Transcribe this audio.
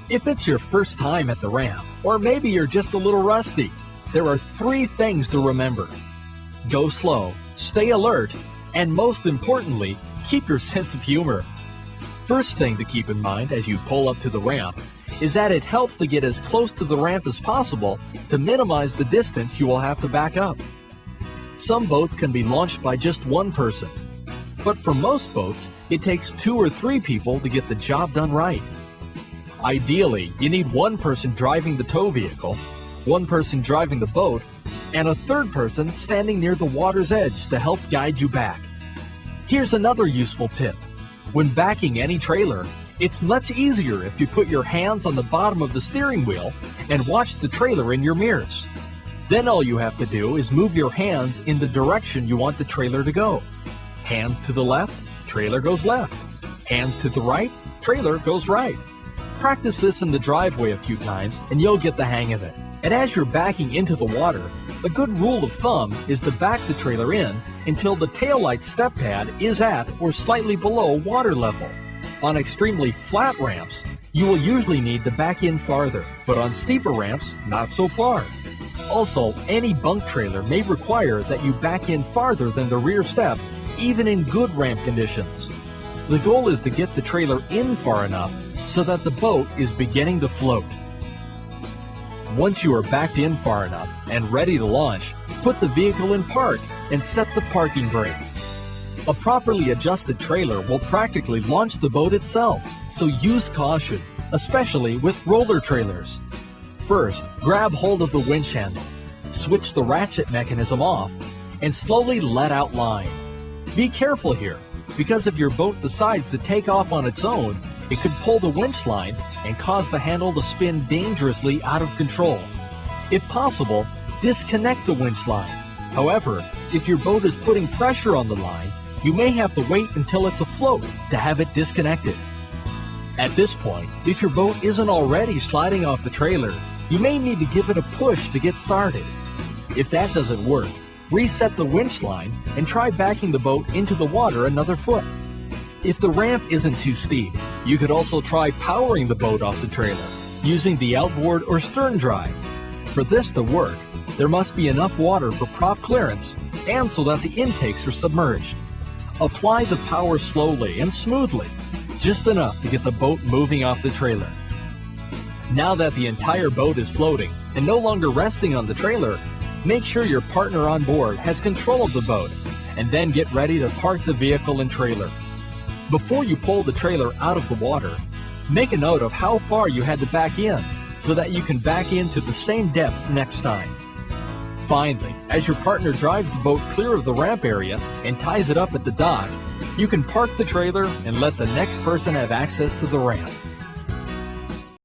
If it's your first time at the ramp, or maybe you're just a little rusty, there are 3 things to remember. Go slow, stay alert, and most importantly, keep your sense of humor. First thing to keep in mind as you pull up to the ramp is that it helps to get as close to the ramp as possible to minimize the distance you will have to back up. Some boats can be launched by just one person, but for most boats, it takes 2 or 3 people to get the job done right. Ideally, you need one person driving the tow vehicle, one person driving the boat, and a third person standing near the water's edge to help guide you back. Here's another useful tip. When backing any trailer, it's much easier if you put your hands on the bottom of the steering wheel and watch the trailer in your mirrors. Then all you have to do is move your hands in the direction you want the trailer to go. Hands to the left, trailer goes left. Hands to the right, trailer goes right. Practice this in the driveway a few times and you'll get the hang of it. And as you're backing into the water, a good rule of thumb is to back the trailer in until the taillight step pad is at or slightly below water level. On extremely flat ramps, you will usually need to back in farther, but on steeper ramps, not so far. Also, any bunk trailer may require that you back in farther than the rear step, even in good ramp conditions. The goal is to get the trailer in far enough so that the boat is beginning to float. Once you are backed in far enough and ready to launch, put the vehicle in park and set the parking brake. A properly adjusted trailer will practically launch the boat itself, so use caution, especially with roller trailers. First, grab hold of the winch handle, switch the ratchet mechanism off, and slowly let out line. Be careful here, because if your boat decides to take off on its own, it could pull the winch line and cause the handle to spin dangerously out of control. If possible, disconnect the winch line. However, if your boat is putting pressure on the line, you may have to wait until it's afloat to have it disconnected. At this point, if your boat isn't already sliding off the trailer, you may need to give it a push to get started. If that doesn't work, reset the winch line and try backing the boat into the water another foot. If the ramp isn't too steep, you could also try powering the boat off the trailer, using the outboard or stern drive. For this to work, there must be enough water for prop clearance and so that the intakes are submerged. Apply the power slowly and smoothly, just enough to get the boat moving off the trailer. Now that the entire boat is floating and no longer resting on the trailer, make sure your partner on board has control of the boat, and then get ready to park the vehicle and trailer. Before you pull the trailer out of the water, make a note of how far you had to back in so that you can back into the same depth next time. Finally, as your partner drives the boat clear of the ramp area and ties it up at the dock, you can park the trailer and let the next person have access to the ramp.